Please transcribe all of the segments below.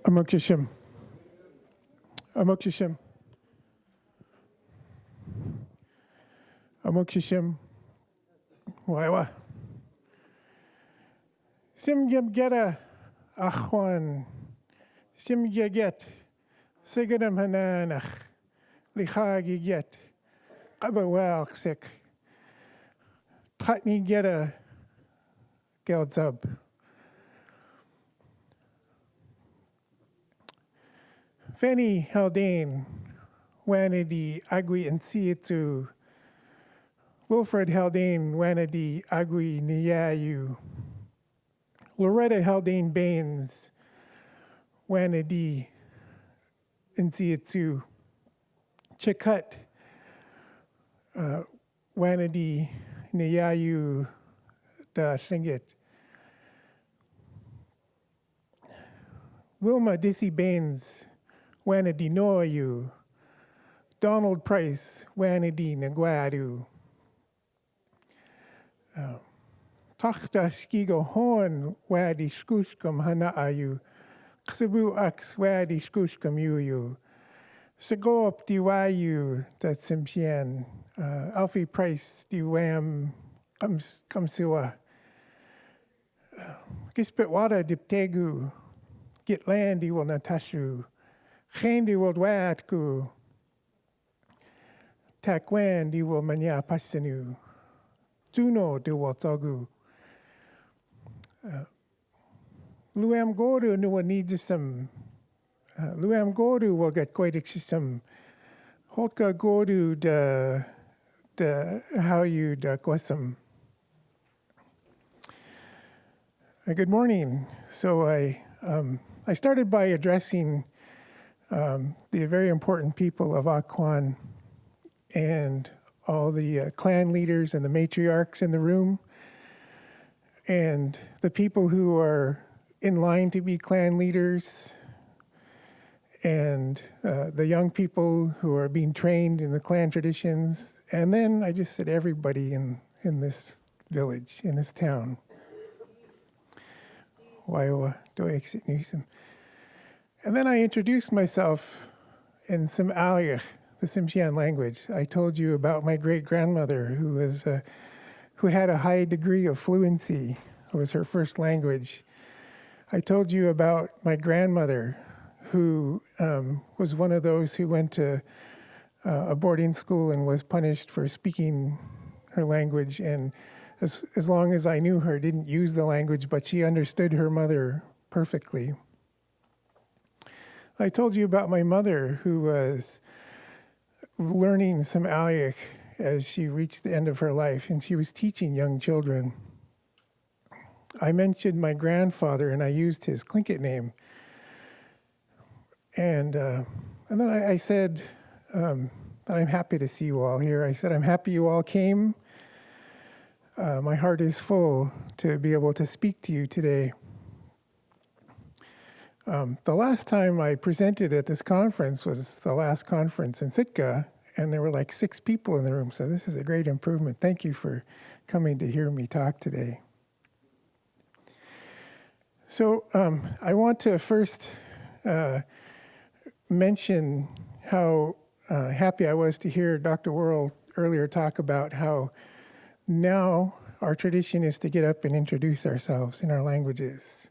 Amokishim. Amokishim. Amokishim. Waiwa. Sim geta achwan. Sim get. Sigadam hananach. Lichagi get. Qabawal sik. Tratni geta. Geldzub. Fanny Haldane, Wanadi Agui and Siatu, Wilfred Haldane, Wanadi Agui Niyayu, Loretta Haldane Baines, Wanadi and Siatu, Chakut, Wanadi Niyayu da Singit, Wilma Dissy Baines, Wanadi Noyu, Donald Price, Wanadi Naguadu, Tachta Skigo Horn, Wadi Skuskam Hanaayu, Ksabu Aks, Wadi Skuskam Yuyu, Sagop Diwayu, that Ts'msyen, Alfie Price, Diwam, Kamsua, Gispetwada Diptegu, Gitlandi will Natashu, Gendi wil dwaatku. Takwan di wil manya pasenu. Juneau di wil togu. Luam godu nuwa needsum. Luam godu will get quite exisum. Holka godu de how you da kwasum. Good morning. So I started by addressing the very important people of Akwan and all the clan leaders and the matriarchs in the room and the people who are in line to be clan leaders and the young people who are being trained in the clan traditions. And then I just said everybody in this village, in this town. Waiwa do exit newsome. And then I introduced myself in Ts'msyen, the Ts'msyen language. I told you about my great-grandmother who had a high degree of fluency. It was her first language. I told you about my grandmother who was one of those who went to a boarding school and was punished for speaking her language. And as long as I knew her, didn't use the language, but she understood her mother perfectly. I told you about my mother who was learning some Alyic as she reached the end of her life, and she was teaching young children. I mentioned my grandfather, and I used his Tlingit name. And then I said that I'm happy to see you all here. I said, I'm happy you all came. My heart is full to be able to speak to you today. The last time I presented at this conference was the last conference in Sitka, and there were like 6 people in the room, so this is a great improvement. Thank you for coming to hear me talk today. So I want to first mention how happy I was to hear Dr. Worrell earlier talk about how now our tradition is to get up and introduce ourselves in our languages.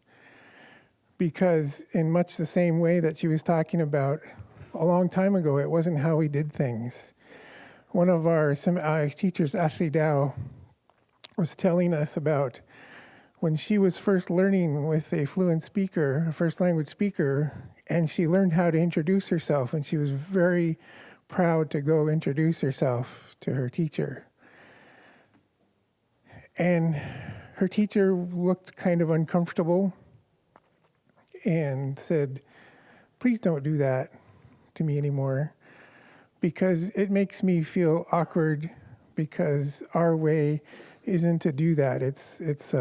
Because in much the same way that she was talking about a long time ago, it wasn't how we did things. One of our teachers, Ashley Dow, was telling us about when she was first learning with a fluent speaker, a first language speaker, and she learned how to introduce herself, and she was very proud to go introduce herself to her teacher. And her teacher looked kind of uncomfortable and said, please don't do that to me anymore because it makes me feel awkward because our way isn't to do that. It's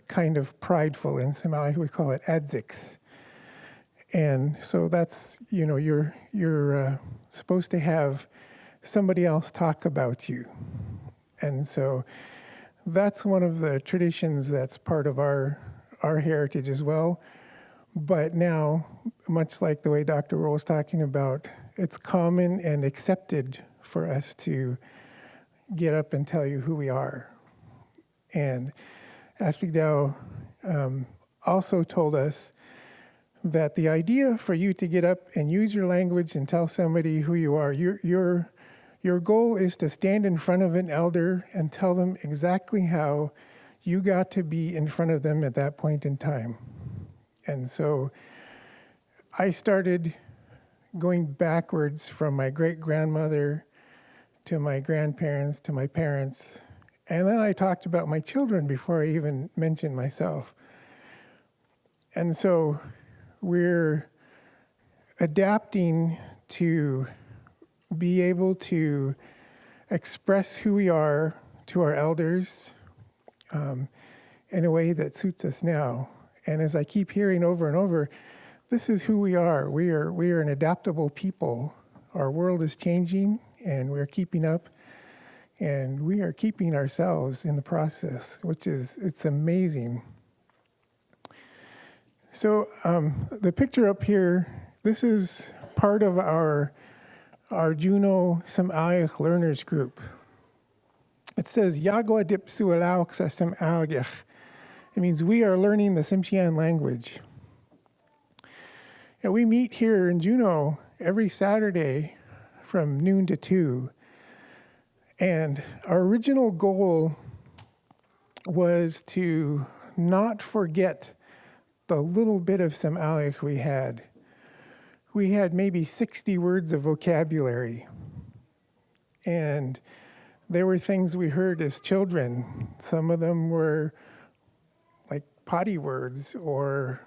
kind of prideful. In Somali, we call it adzix. And so that's, you're supposed to have somebody else talk about you. And so that's one of the traditions that's part of our heritage as well. But now, much like the way Dr. Roll was talking about, it's common and accepted for us to get up and tell you who we are. And Ashley Dow also told us that the idea for you to get up and use your language and tell somebody who you are, your goal is to stand in front of an elder and tell them exactly how you got to be in front of them at that point in time. And so I started going backwards from my great-grandmother to my grandparents to my parents. And then I talked about my children before I even mentioned myself. And so we're adapting to be able to express who we are to our elders in a way that suits us now. And as I keep hearing over and over, this is who we are. We are an adaptable people. Our world is changing, and we're keeping up, and we are keeping ourselves in the process, it's amazing. So the picture up here, this is part of our Juneau Ts'msyen Learners Group. It says, Yagwa dip sualauksa Ts'msyen. It means we are learning the Ts'msyen language. And we meet here in Juneau every Saturday from noon to 2. And our original goal was to not forget the little bit of Ts'msyen we had. We had maybe 60 words of vocabulary. And there were things we heard as children. Some of them were like potty words or,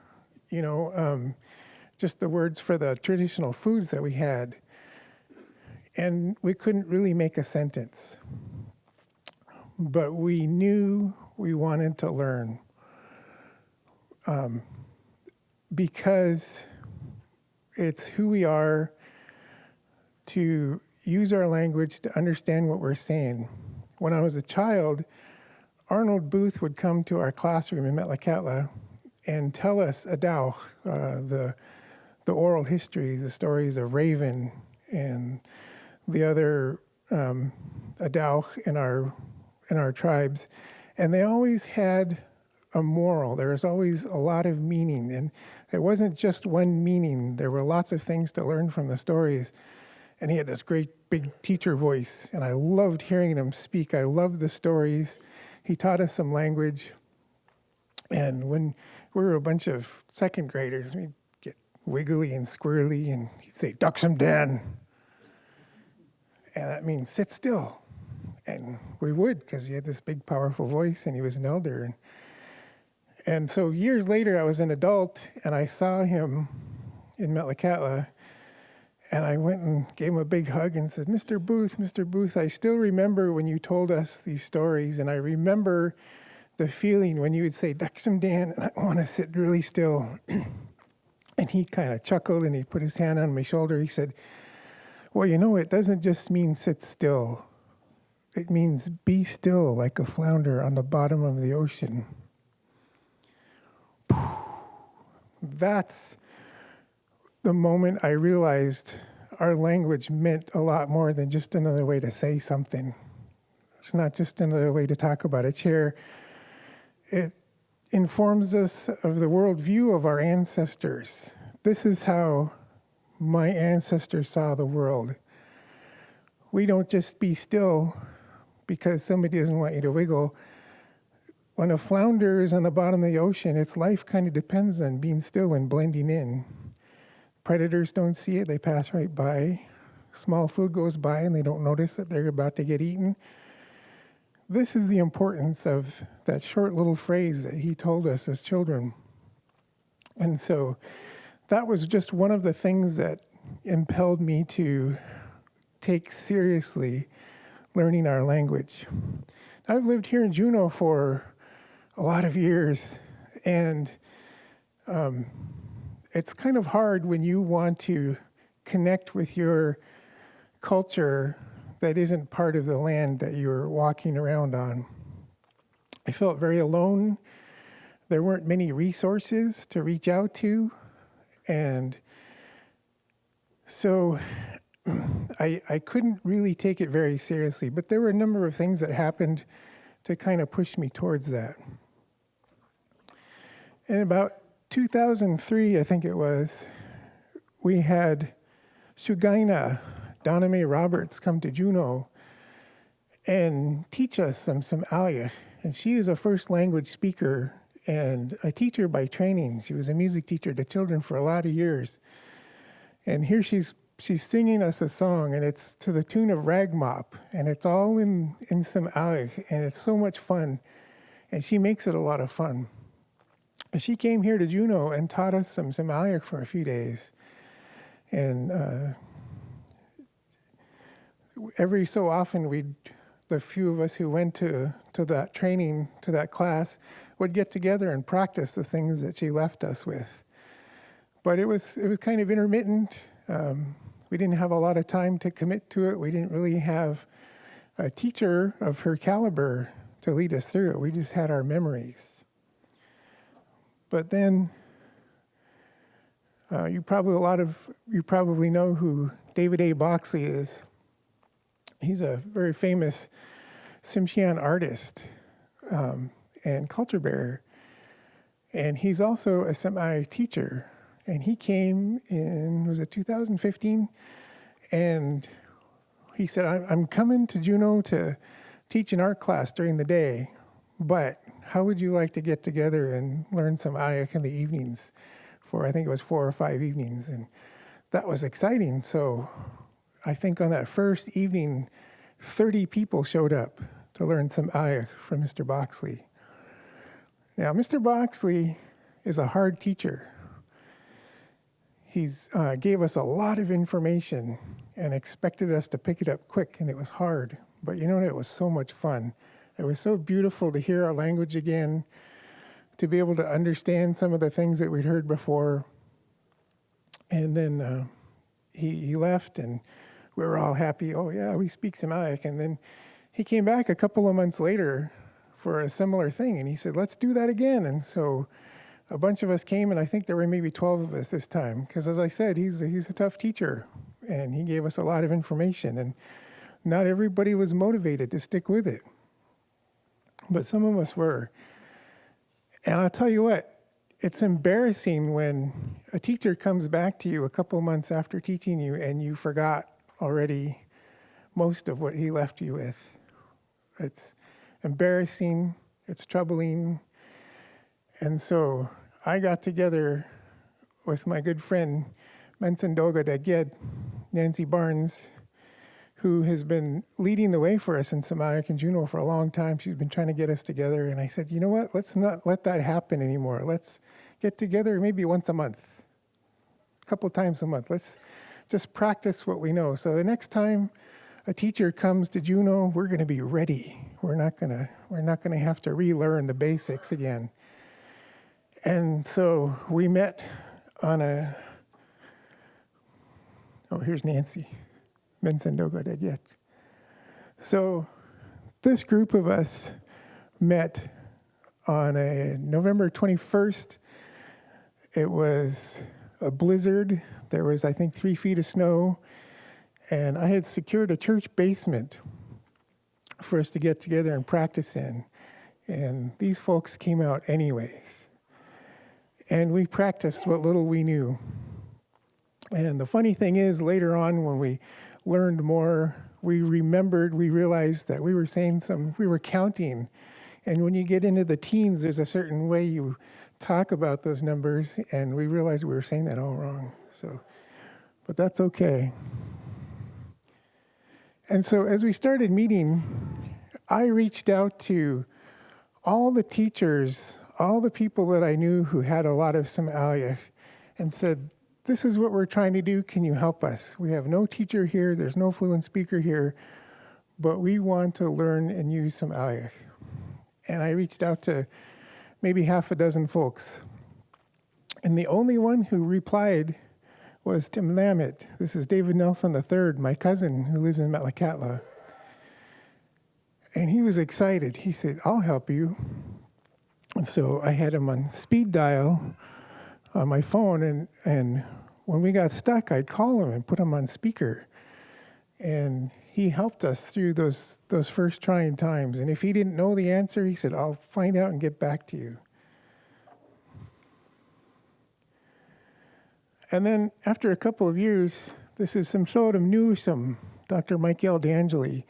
just the words for the traditional foods that we had. And we couldn't really make a sentence. But we knew we wanted to learn. Because it's who we are to use our language to understand what we're saying. When I was a child, Arnold Booth would come to our classroom in Metlakatla and tell us Adauch, the oral history, the stories of Raven and the other Adauch in our tribes. And they always had a moral. There was always a lot of meaning. And it wasn't just one meaning. There were lots of things to learn from the stories. And he had this great big teacher voice. And I loved hearing him speak. I loved the stories. He taught us some language. And when we were a bunch of second graders, we'd get wiggly and squirrely. And he'd say, Ts'msyen. And that means sit still. And we would, because he had this big, powerful voice. And he was an elder. And so years later, I was an adult, and I saw him in Metlakatla, and I went and gave him a big hug and said, Mr. Booth, I still remember when you told us these stories, and I remember the feeling when you would say, Ts'msyen, and I want to sit really still. And he kind of chuckled, and he put his hand on my shoulder. He said, well, it doesn't just mean sit still. It means be still like a flounder on the bottom of the ocean. That's the moment I realized our language meant a lot more than just another way to say something. It's not just another way to talk about a chair. It informs us of the worldview of our ancestors. This is how my ancestors saw the world. We don't just be still because somebody doesn't want you to wiggle. When a flounder is on the bottom of the ocean, its life kind of depends on being still and blending in. Predators don't see it, they pass right by. Small food goes by and they don't notice that they're about to get eaten. This is the importance of that short little phrase that he told us as children. And so that was just one of the things that impelled me to take seriously learning our language. I've lived here in Juneau for a lot of years, and it's kind of hard when you want to connect with your culture that isn't part of the land that you're walking around on. I felt very alone there weren't many resources to reach out to. And so I couldn't really take it very seriously, but there were a number of things that happened to kind of push me towards that. In about 2003, I think it was, we had Shugaina, Donna Mae Roberts, come to Juneau and teach us some Ts'msyen. And she is a first language speaker and a teacher by training. She was a music teacher to children for a lot of years. And here she's singing us a song, and it's to the tune of Ragmop, and it's all in Ts'msyen, and it's so much fun, and she makes it a lot of fun. And she came here to Juneau and taught us some Ts'msyen for a few days. And every so often, the few of us who went to that training, to that class, would get together and practice the things that she left us with. But it was kind of intermittent. We didn't have a lot of time to commit to it. We didn't really have a teacher of her caliber to lead us through it. We just had our memories. But then, you probably know who David A. Boxley is. He's a very famous Ts'msyen artist and culture bearer. And he's also a Ts'msyen teacher. And he came in, was it 2015? And he said, I'm coming to Juneau to teach an art class during the day, but how would you like to get together and learn Ts'msyen in the evenings for, I think it was 4 or 5 evenings. And that was exciting. So I think on that first evening, 30 people showed up to learn Ts'msyen from Mr. Boxley. Now, Mr. Boxley is a hard teacher. He's gave us a lot of information and expected us to pick it up quick, and it was hard. But you know, it was so much fun. It was so beautiful to hear our language again, to be able to understand some of the things that we'd heard before. And then he left, and we were all happy. Oh yeah, we speak Ts'msyen. And then he came back a couple of months later for a similar thing, and he said, let's do that again. And so a bunch of us came, and I think there were maybe 12 of us this time. Because as I said, he's a tough teacher, and he gave us a lot of information. And not everybody was motivated to stick with it. But some of us were. And I'll tell you what, it's embarrassing when a teacher comes back to you a couple months after teaching you, and you forgot already most of what he left you with. It's embarrassing, it's troubling. And so I got together with my good friend, Mensendoga Daged, Nancy Barnes, who has been leading the way for us in Ts'msyen and Juneau for a long time. She's been trying to get us together. And I said, you know what? Let's not let that happen anymore. Let's get together maybe once a month, a couple times a month. Let's just practice what we know. So the next time a teacher comes to Juneau, we're going to be ready. We're not going to have to relearn the basics again. And so we met on here's Nancy, Mensendoga Daged. So this group of us met on a November 21st. It was a blizzard. There was, I think, 3 feet of snow. And I had secured a church basement for us to get together and practice in. And these folks came out anyways. And we practiced what little we knew. And the funny thing is, later on when we learned more, we realized that we were counting. And when you get into the teens, there's a certain way you talk about those numbers, and we realized we were saying that all wrong. But that's okay. And so as we started meeting, I reached out to all the teachers, all the people that I knew who had a lot of Ts'msyen, and said, this is what we're trying to do. Can you help us? We have no teacher here. There's no fluent speaker here. But we want to learn and use Ts'msyen. And I reached out to maybe half a dozen folks. And the only one who replied was Tim Lamet. This is David Nelson III, my cousin who lives in Metlakatla. And he was excited. He said, I'll help you. And so I had him on speed dial on my phone, and when we got stuck, I'd call him and put him on speaker. And he helped us through those first trying times. And if he didn't know the answer, he said, "I'll find out and get back to you." And then after a couple of years, this is some Dr. Michael D'Angeli.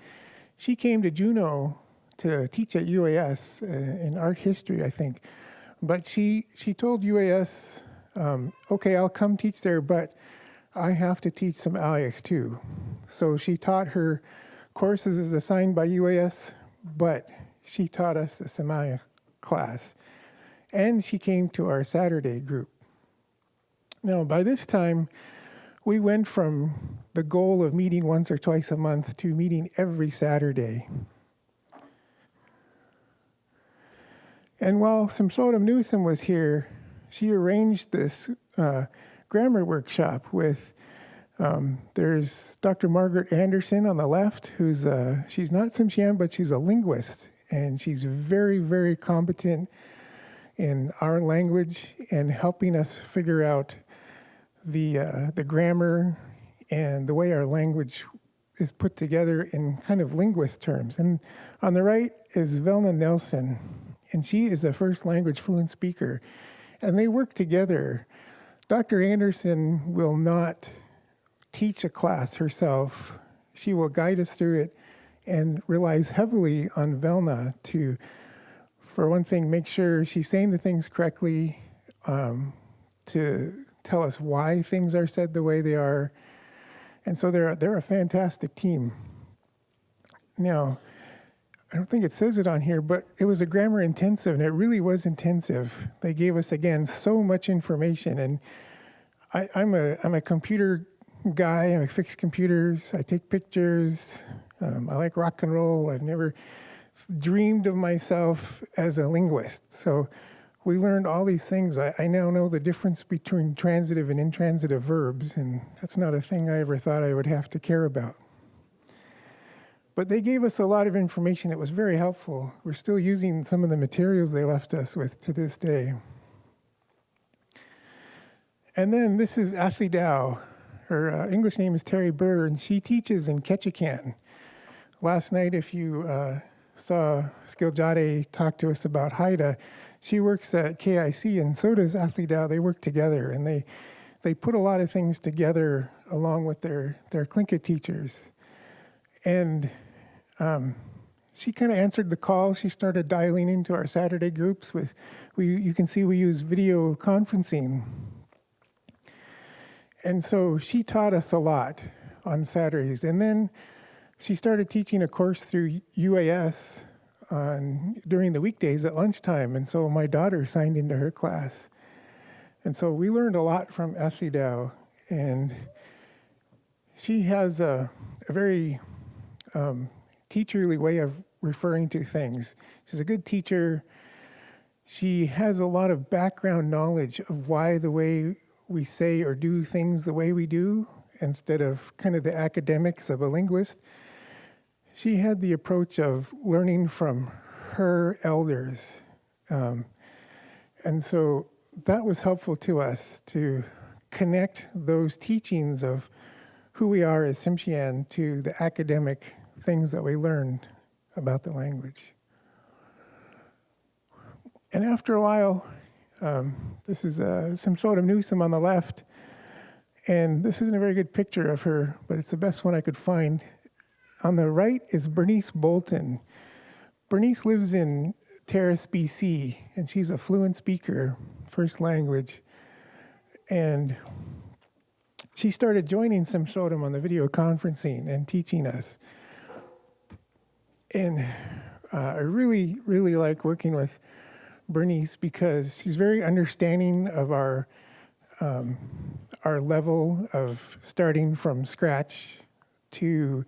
She came to Juneau to teach at UAS in art history, I think. But she told UAS, okay, I'll come teach there, but I have to teach some Alyach too. So she taught her courses as assigned by UAS, but she taught us a Ts'msyen class. And she came to our Saturday group. Now, by this time, we went from the goal of meeting once or twice a month to meeting every Saturday. And while Ts'msyen was here, she arranged this grammar workshop with, there's Dr. Margaret Anderson on the left, who's, she's not Ts'msyen, but she's a linguist, and she's very, very competent in our language and helping us figure out the grammar and the way our language is put together in kind of linguist terms. And on the right is Velna Nelson, and she is a first language fluent speaker. And they work together. Dr. Anderson will not teach a class herself. She will guide us through it and relies heavily on Velna to, for one thing, make sure she's saying the things correctly, to tell us why things are said the way they are. And so they're a fantastic team. Now, I don't think it says it on here, but it was a grammar intensive, and it really was intensive. They gave us, again, so much information. And I'm a computer guy. I fix computers. I take pictures. I like rock and roll. I've never dreamed of myself as a linguist. So we learned all these things. I now know the difference between transitive and intransitive verbs, and that's not a thing I ever thought I would have to care about. But they gave us a lot of information that was very helpful. We're still using some of the materials they left us with to this day. And then this is Ashley Dow. Her English name is Terry Burr, and she teaches in Ketchikan. Last night, if you saw Skiljade talk to us about Haida, she works at KIC, and so does Ashley Dow. They work together, and they put a lot of things together along with their Tlingit teachers. And she kind of answered the call. She started dialing into our Saturday groups with, you can see we use video conferencing. And so she taught us a lot on Saturdays. And then she started teaching a course through UAS during the weekdays at lunchtime. And so my daughter signed into her class. And so we learned a lot from Ashley Dow. And she has a very teacherly way of referring to things. She's a good teacher. She has a lot of background knowledge of why the way we say or do things the way we do, instead of kind of the academics of a linguist. She had the approach of learning from her elders. And so that was helpful to us to connect those teachings of who we are as Ts'msyen to the academic things that we learned about the language. And after a while, this is Ts'msyen Newsom on the left, and this isn't a very good picture of her, but it's the best one I could find. On the right is Bernice Bolton. Bernice lives in Terrace, BC, and she's a fluent speaker, first language. And she started joining Ts'msyen on the video conferencing and teaching us. And I really, really like working with Bernice because she's very understanding of our level of starting from scratch to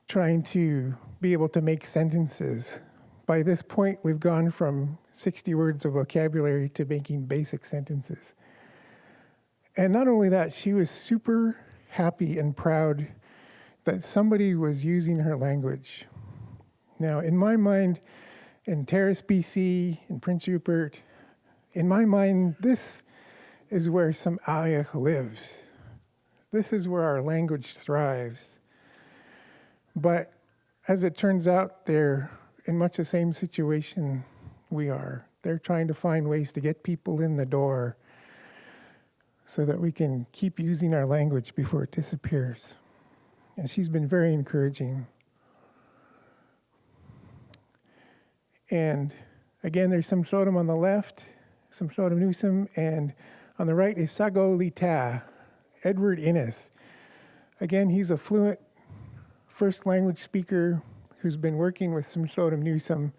trying to be able to make sentences. By this point, we've gone from 60 words of vocabulary to making basic sentences. And not only that, she was super happy and proud that somebody was using her language. Now, in my mind, in Terrace, BC, in Prince Rupert. In my mind, this is where Ts'msyen lives. This is where our language thrives. But as it turns out, they're in much the same situation we are. They're trying to find ways to get people in the door so that we can keep using our language before it disappears. And she's been very encouraging. And again, there's Ts'msyen on the left, Ts'msyen Newsom, and on the right is Sago Lita, Edward Innes. Again, he's a fluent first language speaker who's been working with Ts'msyen Newsom,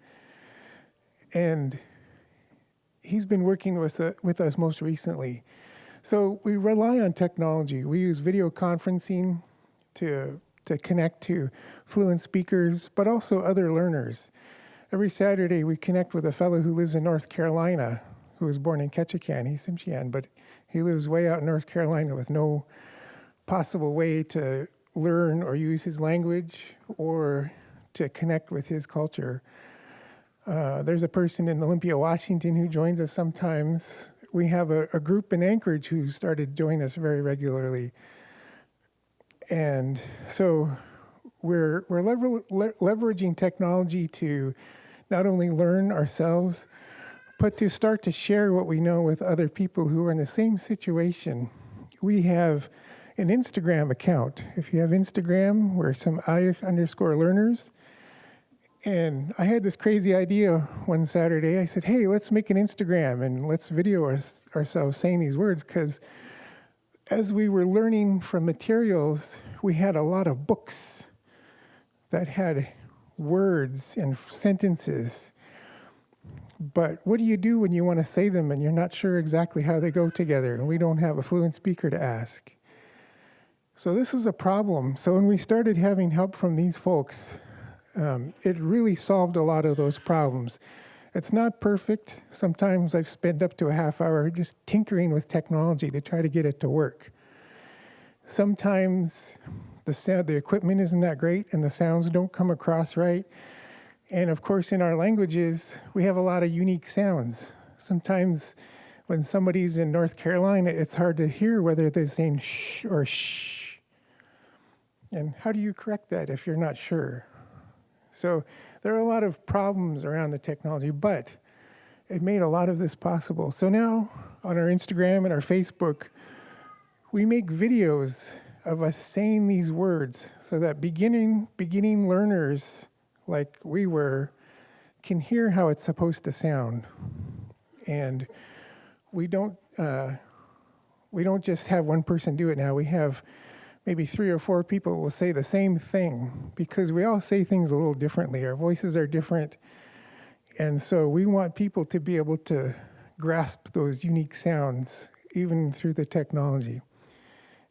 and he's been working with us most recently. So we rely on technology. We use video conferencing to connect to fluent speakers, but also other learners. Every Saturday, we connect with a fellow who lives in North Carolina, who was born in Ketchikan. He's Ts'msyen, but he lives way out in North Carolina with no possible way to learn or use his language or to connect with his culture. There's a person in Olympia, Washington, who joins us sometimes. We have a group in Anchorage who started joining us very regularly. And so we're leveraging technology to not only learn ourselves, but to start to share what we know with other people who are in the same situation. We have an Instagram account. If you have Instagram, we're Ts'msyen_learners. And I had this crazy idea one Saturday. I said, hey, let's make an Instagram and let's video ourselves saying these words, because as we were learning from materials, we had a lot of books that had words and sentences. But what do you do when you want to say them and you're not sure exactly how they go together, and we don't have a fluent speaker to ask? So this is a problem. So when we started having help from these folks, it really solved a lot of those problems. It's not perfect. Sometimes I've spent up to a half hour just tinkering with technology to try to get it to work. Sometimes the equipment isn't that great and the sounds don't come across right. And of course, in our languages, we have a lot of unique sounds. Sometimes when somebody's in North Carolina, it's hard to hear whether they're saying shh or shh. And how do you correct that if you're not sure? So there are a lot of problems around the technology, but it made a lot of this possible. So now on our Instagram and our Facebook, we make videos of us saying these words so that beginning learners like we were can hear how it's supposed to sound. And we don't just have one person do it now. We have maybe 3 or 4 people will say the same thing, because we all say things a little differently. Our voices are different. And so we want people to be able to grasp those unique sounds, even through the technology.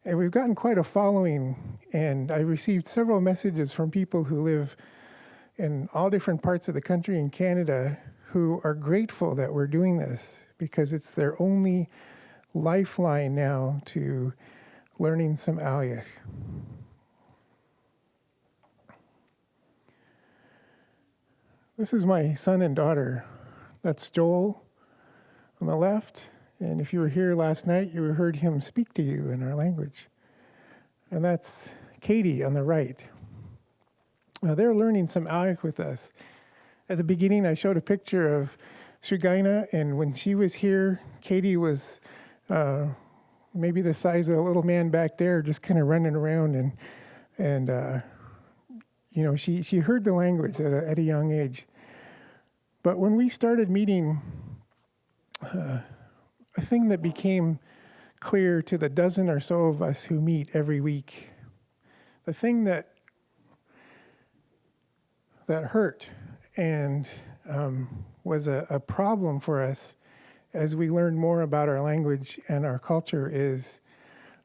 And we've gotten quite a following, and I received several messages from people who live in all different parts of the country in Canada who are grateful that we're doing this, because it's their only lifeline now to learning Ts'msyen. This is my son and daughter. That's Joel on the left. And if you were here last night, you heard him speak to you in our language. And that's Katie on the right. Now they're learning Ts'msyen with us. At the beginning, I showed a picture of Shugaina, and when she was here, Katie was maybe the size of the little man back there, just kind of running around, and she heard the language at a young age. But when we started meeting, a thing that became clear to the dozen or so of us who meet every week, the thing that hurt and was a problem for us as we learned more about our language and our culture is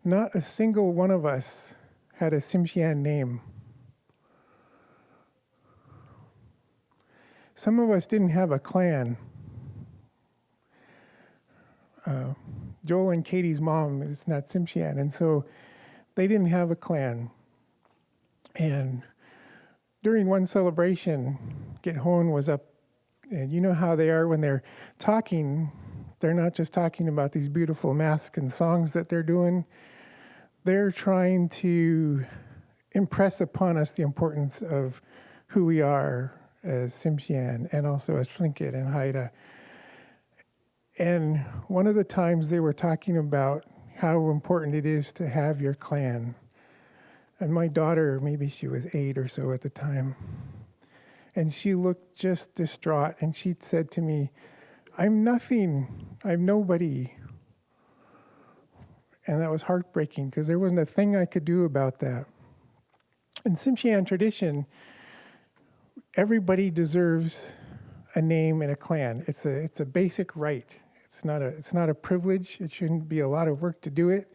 not a single one of us had a Ts'msyen name. Some of us didn't have a clan. Joel and Katie's mom is not Ts'msyen, and so they didn't have a clan. And during one celebration, Githon was up And you know how they are when they're talking. They're not just talking about these beautiful masks and songs that they're doing. They're trying to impress upon us the importance of who we are as Ts'msyen and also as Tlingit and Haida. And one of the times they were talking about how important it is to have your clan. And my daughter, maybe she was 8 or so at the time, and she looked just distraught, and she said to me, "I'm nothing, I'm nobody." And that was heartbreaking because there wasn't a thing I could do about that. In Ts'msyen tradition, everybody deserves a name and a clan. It's a basic right. It's not a privilege. It shouldn't be a lot of work to do it.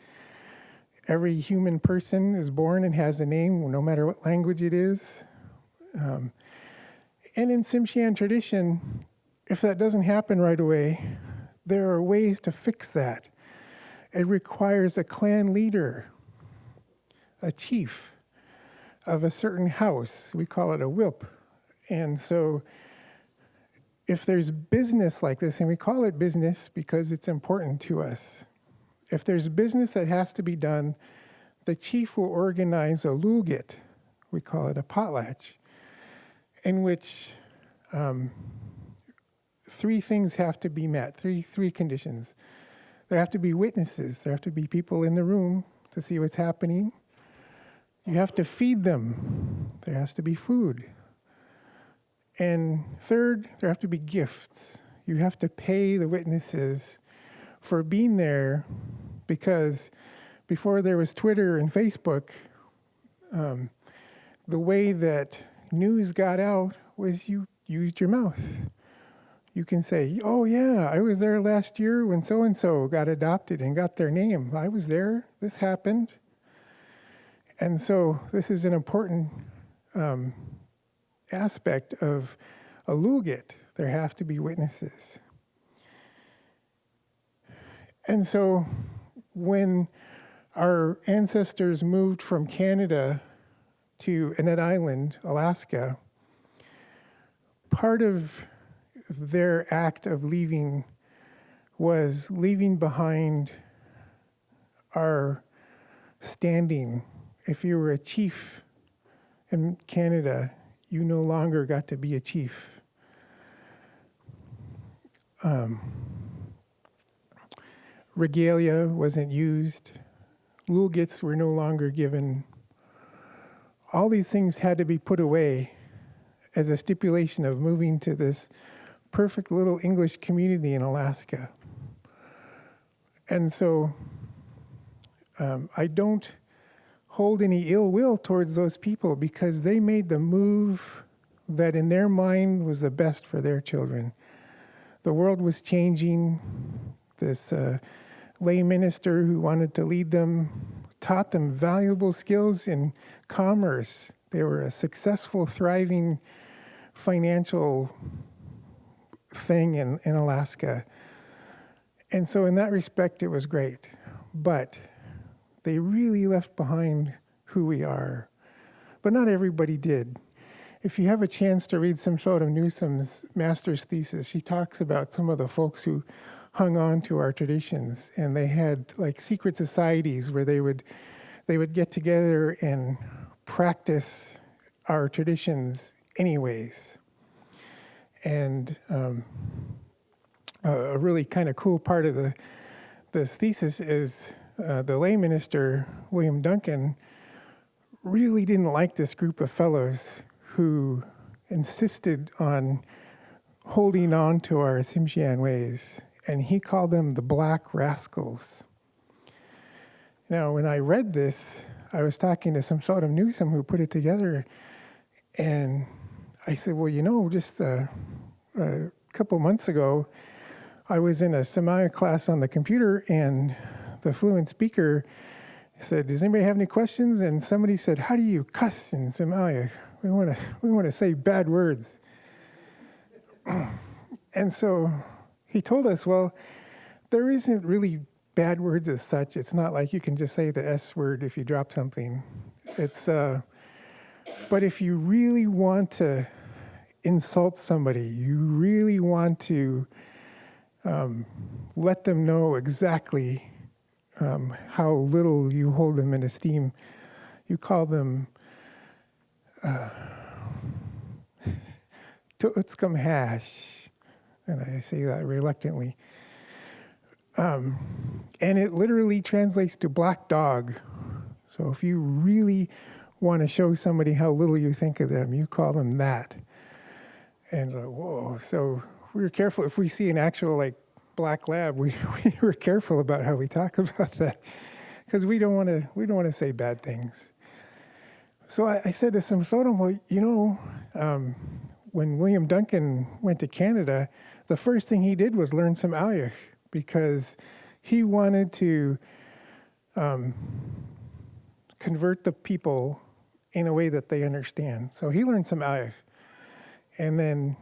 Every human person is born and has a name, no matter what language it is. And in Ts'msyen tradition, if that doesn't happen right away, there are ways to fix that. It requires a clan leader, a chief of a certain house. We call it a whip. And so if there's business like this, and we call it business because it's important to us, if there's business that has to be done, the chief will organize a lulgit, we call it a potlatch, in which 3 things have to be met, three conditions. There have to be witnesses. There have to be people in the room to see what's happening. You have to feed them. There has to be food. And third, there have to be gifts. You have to pay the witnesses for being there, because before there was Twitter and Facebook, the way that news got out was you used your mouth. You can say, "Oh yeah, I was there last year when so-and-so got adopted and got their name. I was there, this happened." And so this is an important aspect of a lulgit. There have to be witnesses. And so when our ancestors moved from Canada to Annette Island, Alaska, part of their act of leaving was leaving behind our standing. If you were a chief in Canada, you no longer got to be a chief. Regalia wasn't used. Lulgits were no longer given. All these things had to be put away as a stipulation of moving to this perfect little English community in Alaska. And so I don't hold any ill will towards those people, because they made the move that in their mind was the best for their children. The world was changing. This lay minister who wanted to lead them taught them valuable skills in commerce. They were a successful, thriving financial thing in Alaska. And so in that respect, it was great. But they really left behind who we are. But not everybody did. If you have a chance to read Ts'msyen Newsom's master's thesis, she talks about some of the folks who hung on to our traditions, and they had like secret societies where they would get together and practice our traditions anyways. And a really kind of cool part of this thesis is the lay minister, William Duncan, really didn't like this group of fellows who insisted on holding on to our Ts'msyen ways, and he called them the Black Rascals. Now, when I read this, I was talking to Ts'msyen Newsom who put it together, and I said, well, you know, just a couple months ago, I was in a Samaya class on the computer, and the fluent speaker said, does anybody have any questions? And somebody said, how do you cuss in Samaya? We want to say bad words. And so he told us, well, there isn't really bad words as such. It's not like you can just say the S word if you drop something. But if you really want to insult somebody. You really want to let them know exactly how little you hold them in esteem. You call them Tu'utzkum hash, and I say that reluctantly. And it literally translates to black dog. So if you really want to show somebody how little you think of them, you call them that. And whoa, so we're careful. If we see an actual like black lab, we're careful about how we talk about that, because we don't want to say bad things. So I said to Ts'msyen, well, when William Duncan went to Canada, the first thing he did was learn some Awyach, because he wanted to convert the people in a way that they understand. So he learned some Awyach, and then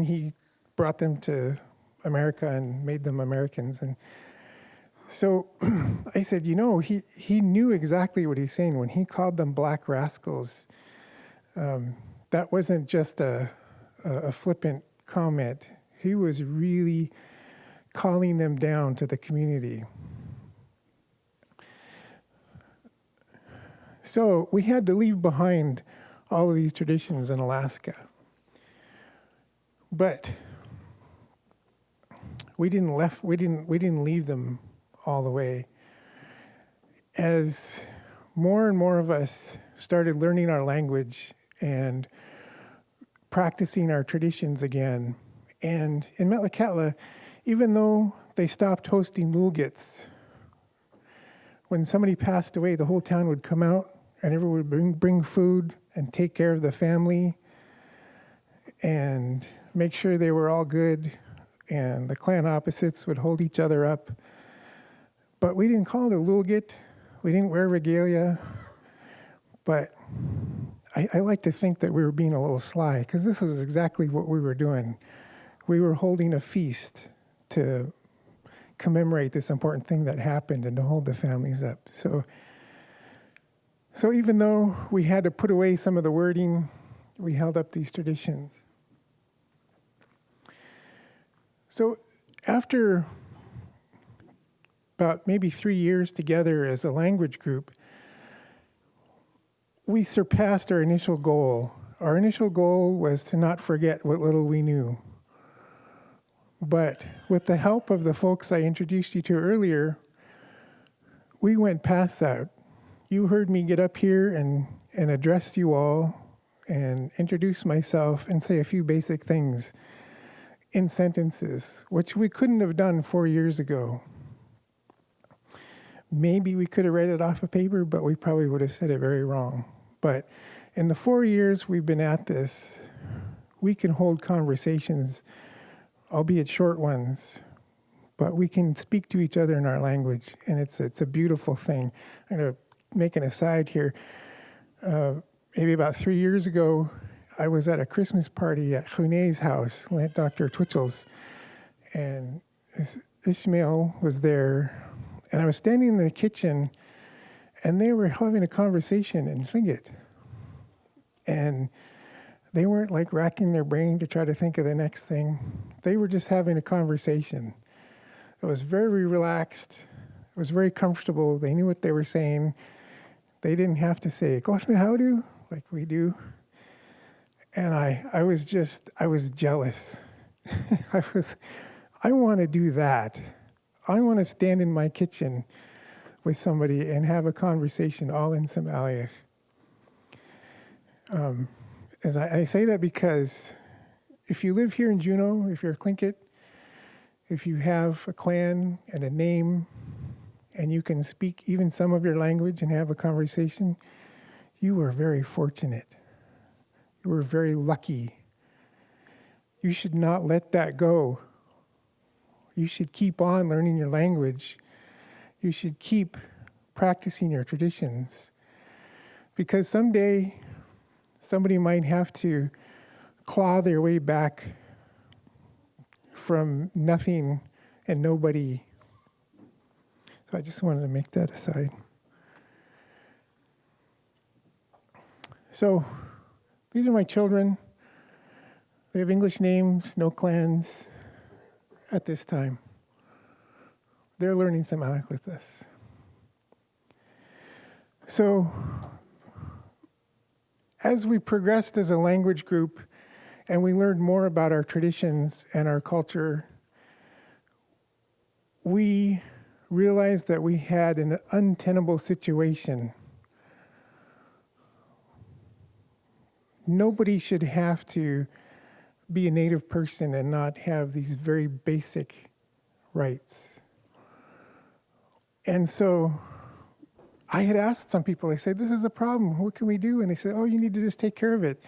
he brought them to America and made them Americans. And so I said, he knew exactly what he's saying when he called them black rascals. That wasn't just a flippant comment. He was really calling them down to the community. So we had to leave behind all of these traditions in Alaska. But we didn't leave them all the way. As more and more of us started learning our language and practicing our traditions again, and in Metlakatla, even though they stopped hosting lulgits, when somebody passed away, the whole town would come out and everyone would bring food and take care of the family and make sure they were all good, and the clan opposites would hold each other up. But we didn't call it a lulgit. We didn't wear regalia. But I like to think that we were being a little sly, because this was exactly what we were doing. We were holding a feast to commemorate this important thing that happened and to hold the families up. So even though we had to put away some of the wording, we held up these traditions. So after about maybe 3 years together as a language group, we surpassed our initial goal. Our initial goal was to not forget what little we knew. But with the help of the folks I introduced you to earlier, we went past that. You heard me get up here and address you all and introduce myself and say a few basic things in sentences, which we couldn't have done 4 years ago. Maybe we could have read it off a paper, but we probably would have said it very wrong. But in the 4 years we've been at this, we can hold conversations, albeit short ones, but we can speak to each other in our language, and it's a beautiful thing. I'm going to make an aside here. Maybe about 3 years ago, I was at a Christmas party at Juneau's house, Dr. Twitchell's, and Ishmael was there, and I was standing in the kitchen, and they were having a conversation in Tlingit, and they weren't like racking their brain to try to think of the next thing. They were just having a conversation. It was very relaxed. It was very comfortable. They knew what they were saying. They didn't have to say, "Gosh, how do?" like we do. And I was jealous. I want to do that. I want to stand in my kitchen with somebody and have a conversation all in some Awyach. As I say that because if you live here in Juneau, if you're a Tlingit, if you have a clan and a name, and you can speak even some of your language and have a conversation, you are very fortunate. You were very lucky. You should not let that go. You should keep on learning your language. You should keep practicing your traditions. Because someday, somebody might have to claw their way back from nothing and nobody. So I just wanted to make that aside. So these are my children. They have English names, no clans at this time. They're learning Ts'msyen with us. So, as we progressed as a language group and we learned more about our traditions and our culture, we realized that we had an untenable situation. Nobody should have to be a Native person and not have these very basic rights. And so I had asked some people, I said, this is a problem, what can we do? And they said, oh, you need to just take care of it.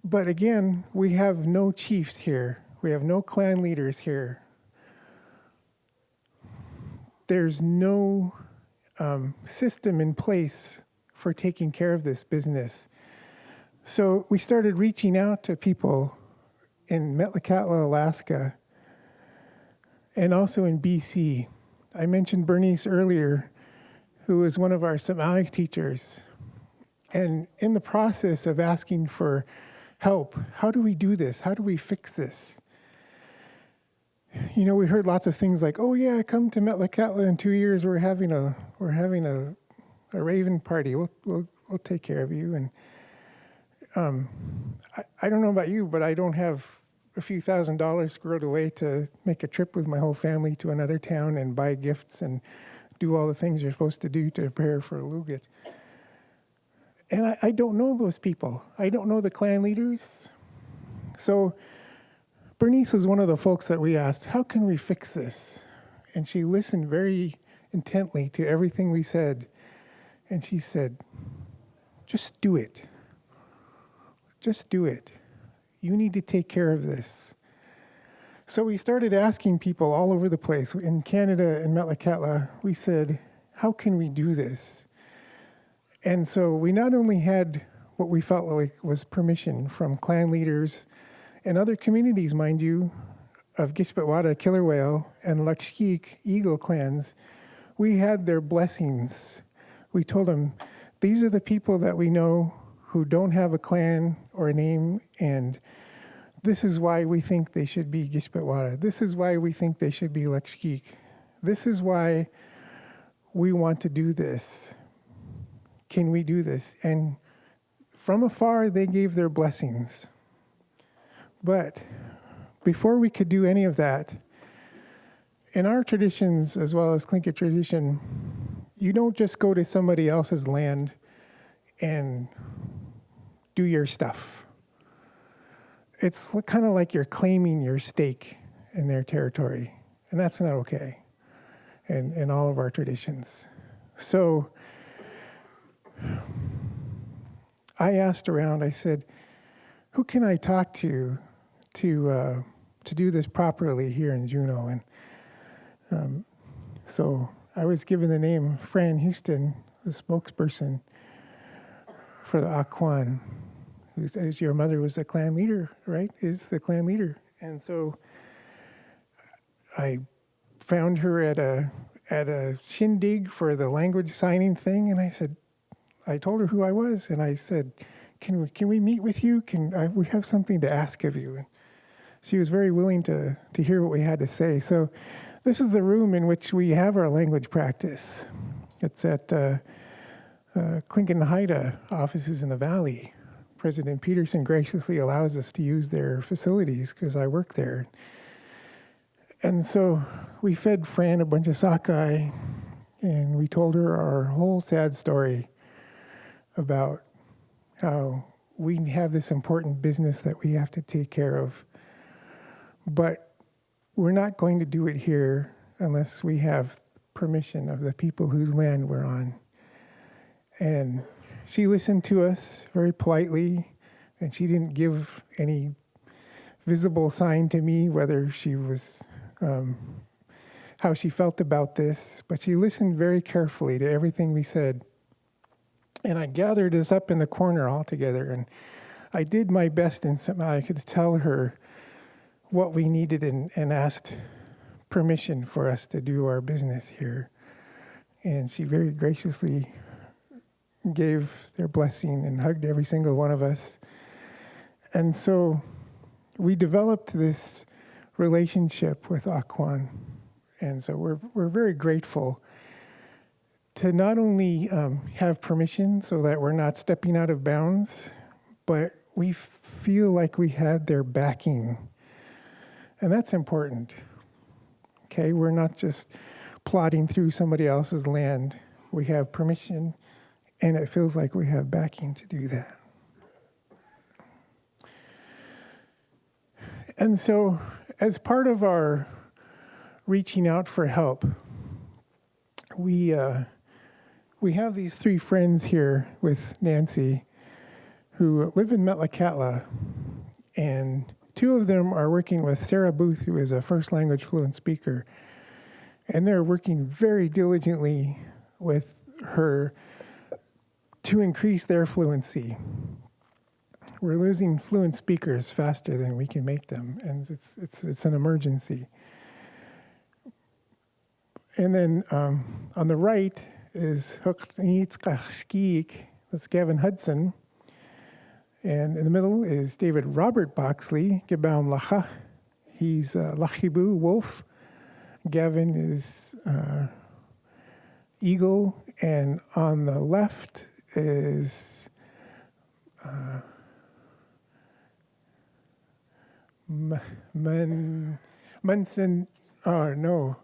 But again, we have no chiefs here. We have no clan leaders here. There's no system in place for taking care of this business. So we started reaching out to people in Metlakatla, Alaska, and also in BC. I mentioned Bernice earlier, who was one of our Ts'msyen teachers. And in the process of asking for help, how do we do this? How do we fix this? You know, we heard lots of things like, oh yeah, come to Metlakatla in 2 years, we're having a raven party. We'll take care of you. And I don't know about you, but I don't have a few $1,000s squirreled away to make a trip with my whole family to another town and buy gifts and do all the things you're supposed to do to prepare for a Lugat. And I don't know those people. I don't know the clan leaders. So Bernice was one of the folks that we asked, how can we fix this? And she listened very intently to everything we said. And she said, just do it. Just do it. You need to take care of this. So we started asking people all over the place. In Canada, in Metlakatla, we said, how can we do this? And so we not only had what we felt like was permission from clan leaders and other communities, mind you, of Gishpatwada, Killer Whale, and Lakshkeek, Eagle clans, we had their blessings. We told them, these are the people that we know who don't have a clan or a name, and this is why we think they should be Gishpatwada. This is why we think they should be Lakshkeek. This is why we want to do this. Can we do this? And from afar, they gave their blessings. But before we could do any of that, in our traditions, as well as Tlingit tradition, you don't just go to somebody else's land and do your stuff. It's kind of like you're claiming your stake in their territory, and that's not okay in all of our traditions. So I asked around, I said, who can I talk to do this properly here in Juneau? And so I was given the name Fran Houston, the spokesperson for the Akwan, who's your mother was the clan leader, right? Is the clan leader. And so I found her at a shindig for the language signing thing, and I told her who I was, and I said, can we meet with you? We have something to ask of you? And she was very willing to hear what we had to say. So this is the room in which we have our language practice. It's at Clinton Haida offices in the Valley. President Peterson graciously allows us to use their facilities because I work there. And so we fed Fran a bunch of sockeye, and we told her our whole sad story about how we have this important business that we have to take care of. But we're not going to do it here unless we have permission of the people whose land we're on. And she listened to us very politely, and she didn't give any visible sign to me whether she was, how she felt about this, but she listened very carefully to everything we said. And I gathered us up in the corner all together, and I did my best in Ts'msyen to tell her what we needed and asked permission for us to do our business here. And she very graciously gave their blessing and hugged every single one of us. And so we developed this relationship with Akwan. And so we're very grateful to not only have permission so that we're not stepping out of bounds, but we feel like we had their backing. And that's important. Okay, we're not just plodding through somebody else's land. We have permission, and it feels like we have backing to do that. And so, as part of our reaching out for help, we have these three friends here with Nancy who live in Metlakatla, and two of them are working with Sarah Booth, who is a first language fluent speaker, and they're working very diligently with her to increase their fluency. We're losing fluent speakers faster than we can make them, and it's an emergency. And then on the right is that's Gavin Hudson. And in the middle is David Robert Boxley, Gebaum Lacha. He's Lachibu, wolf. Gavin is eagle. And on the left is Munson, oh no.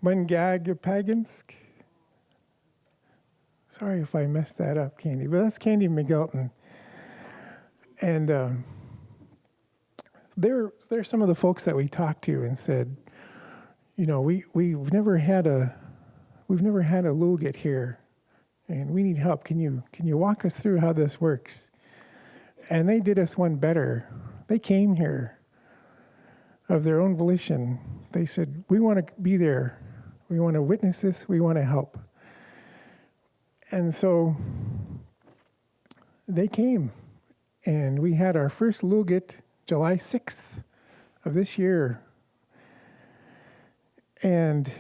Mungag Pagansk. Sorry if I messed that up, Candy, but that's Candy McGilton. And they're some of the folks that we talked to and said, you know, we've never had a Lulgit here, and we need help. Can you walk us through how this works? And they did us one better. They came here of their own volition. They said, we want to be there. We want to witness this. We want to help. And so they came, and we had our first Lulgit July 6th of this year. And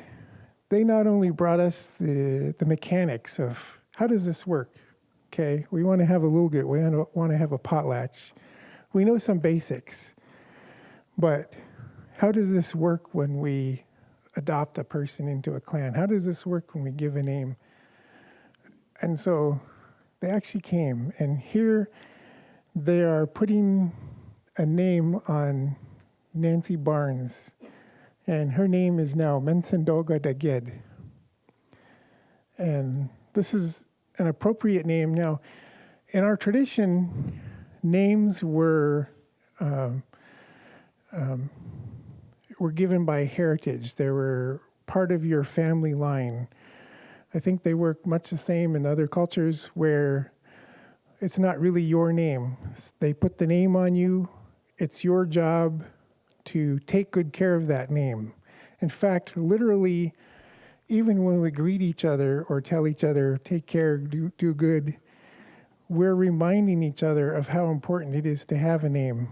they not only brought us the mechanics of how does this work? Okay, we want to have a Lulgit, we want to have a potlatch. We know some basics, but how does this work when we adopt a person into a clan? How does this work when we give a name? And so they actually came, and here they are putting a name on Nancy Barnes, and her name is now Mensendoga Daged. And this is an appropriate name. Now, in our tradition, names were given by heritage. They were part of your family line. I think they work much the same in other cultures where it's not really your name. They put the name on you. It's your job to take good care of that name. In fact, literally, even when we greet each other or tell each other, take care, do good, we're reminding each other of how important it is to have a name.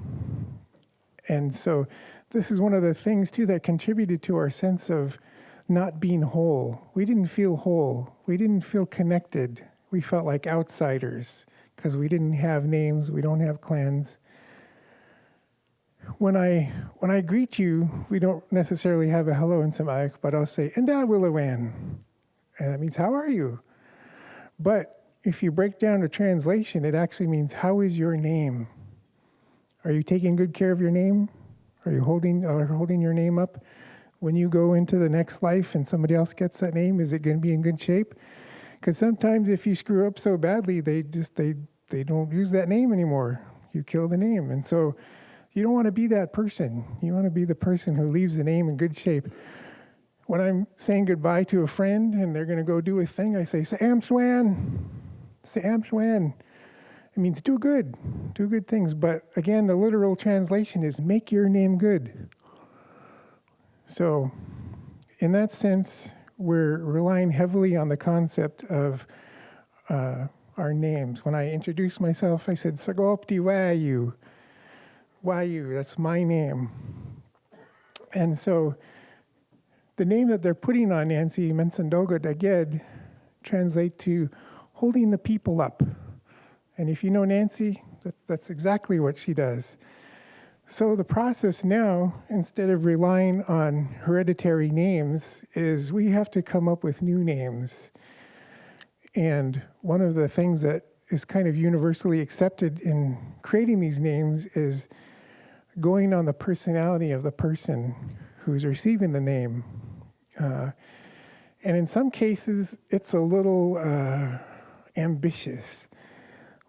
And so this is one of the things, too, that contributed to our sense of not being whole. We didn't feel whole. We didn't feel connected. We felt like outsiders because we didn't have names. We don't have clans. When I greet you, we don't necessarily have a hello in Ts'msyen, but I'll say, Enda Willawan. And that means, how are you? But if you break down the translation, it actually means, how is your name? Are you taking good care of your name? Are you holding your name up? When you go into the next life and somebody else gets that name, is it going to be in good shape? Because sometimes if you screw up so badly, they don't use that name anymore. You kill the name. And so you don't want to be that person. You want to be the person who leaves the name in good shape. When I'm saying goodbye to a friend and they're going to go do a thing, I say, Ts'msyen. Ts'msyen. It means do good things. But again, the literal translation is make your name good. So in that sense, we're relying heavily on the concept of our names. When I introduced myself, I said, Sagopti Wayu. Wayu, that's my name. And so the name that they're putting on Nancy, Mensendoga Daged, translate to holding the people up. And if you know Nancy, that's exactly what she does. So the process now, instead of relying on hereditary names, is we have to come up with new names. And one of the things that is kind of universally accepted in creating these names is going on the personality of the person who's receiving the name. And in some cases, it's a little ambitious.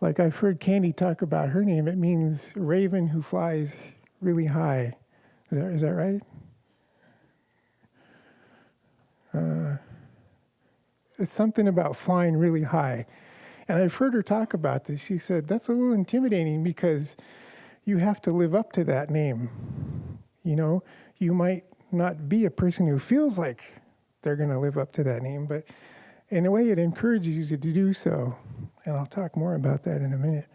Like I've heard Candy talk about her name. It means raven who flies really high. Is that right? It's something about flying really high. And I've heard her talk about this. She said, that's a little intimidating because you have to live up to that name. You know, you might not be a person who feels like they're going to live up to that name, but in a way it encourages you to do so. And I'll talk more about that in a minute.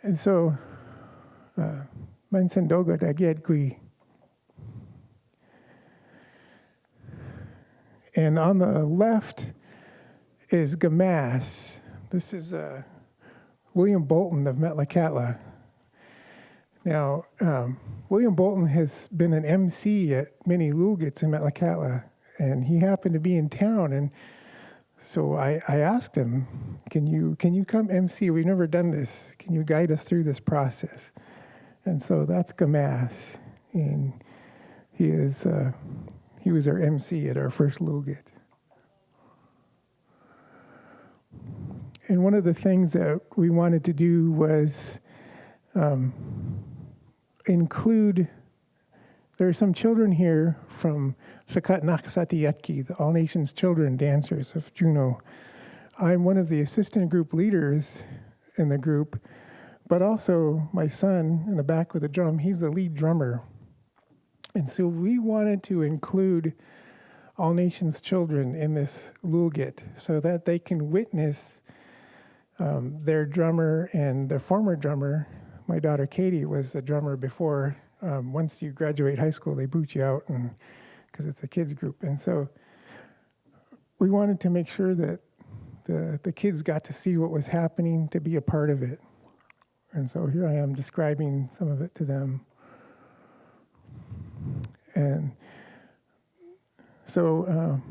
And so, Mansan Doga Dagyed Kui. And on the left is Gamas. This is William Bolton of Metlakatla. Now, William Bolton has been an MC at many Lulgits in Metlakatla, and he happened to be in town. And so I asked him, can you come MC? We've never done this. Can you guide us through this process? And so that's Gamas, and he was our MC at our first Lulgit. And one of the things that we wanted to do was include, there are some children here from Sakat Nakasati Yatki, the All Nations Children Dancers of Juneau. I'm one of the assistant group leaders in the group, but also my son in the back with the drum, he's the lead drummer. And so we wanted to include All Nations children in this Lulgit so that they can witness their drummer and their former drummer. My daughter Katie was the drummer before. Once you graduate high school, they boot you out because it's a kids group. And so we wanted to make sure that the kids got to see what was happening, to be a part of it. And so here I am describing some of it to them. And so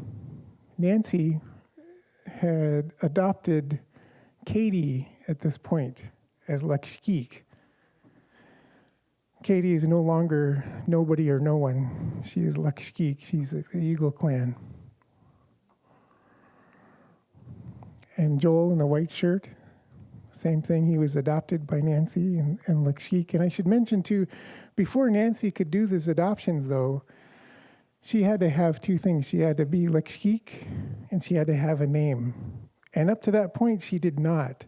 Nancy had adopted Katie at this point as Lakshkik. Katie is no longer nobody or no one. She is Lakshkik. She's the Eagle Clan. And Joel in the white shirt, same thing. He was adopted by Nancy and Lakshkik. And I should mention too, before Nancy could do these adoptions though, she had to have two things. She had to be Lakshkik and she had to have a name. And up to that point, she did not.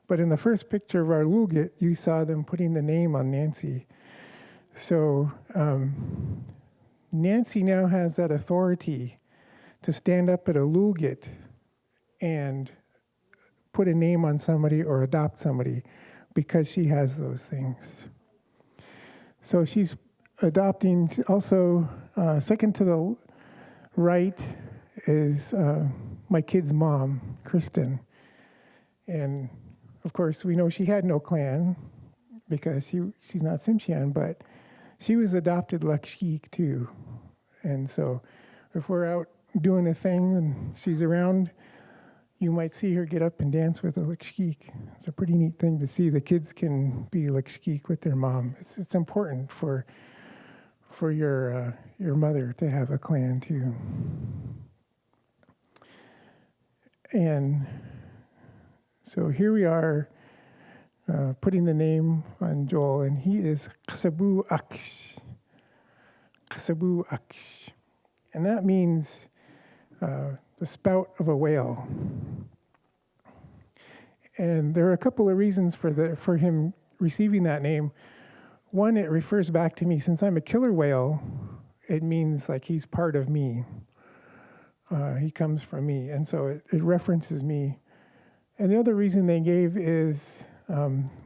But in the first picture of our Lulgit, you saw them putting the name on Nancy. So Nancy now has that authority to stand up at a Lulgit and put a name on somebody or adopt somebody because she has those things. So she's adopting. Also, second to the right is my kid's mom, Kristen. And of course, we know she had no clan because she's not Ts'msyen, but she was adopted Lakshkik too. And so if we're out doing a thing and she's around, you might see her get up and dance with a Lakshkik. It's a pretty neat thing to see. The kids can be Lakshkik with their mom. It's important for your mother to have a clan too. And so here we are putting the name on Joel, and he is Kasabu Aksh. Kasabu Aksh. And that means the spout of a whale. And there are a couple of reasons for him receiving that name. One, it refers back to me. Since I'm a killer whale, it means like he's part of me. He comes from me, and so it references me. And the other reason they gave is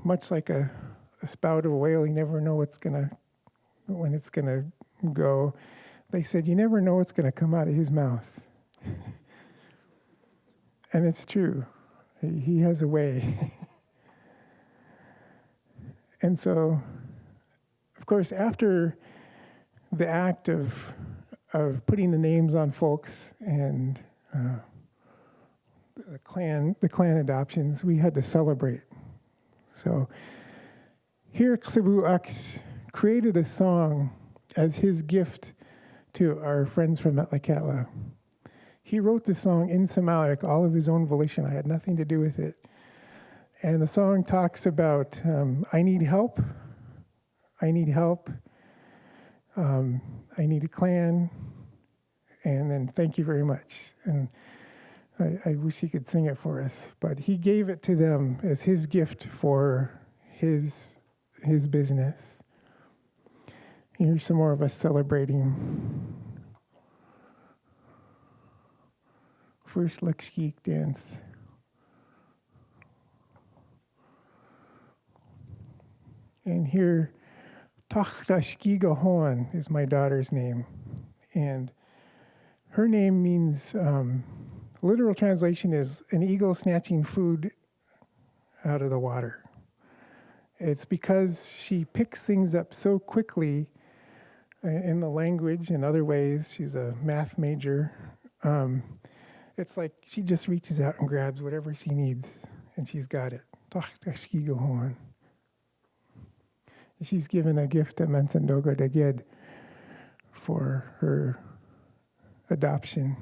much like a spout of a whale, you never know when it's gonna go. They said you never know what's gonna come out of his mouth, and it's true. He has a way. And so, of course, after the act of putting the names on folks and the clan adoptions, we had to celebrate. So here Ts'msyen created a song as his gift to our friends from Metlakatla. He wrote the song in Somalic, all of his own volition. I had nothing to do with it. And the song talks about, I need help, I need help, I need a clan, and then thank you very much. And I wish he could sing it for us, but he gave it to them as his gift for his business. Here's some more of us celebrating. First Lakshkeek dance. And here, Tachtashkiga is my daughter's name. And her name means, literal translation is an eagle snatching food out of the water. It's because she picks things up so quickly in the language and other ways. She's a math major. It's like she just reaches out and grabs whatever she needs, and she's got it. Tachtashkiga. She's given a gift to Mansandoga Daged for her adoption.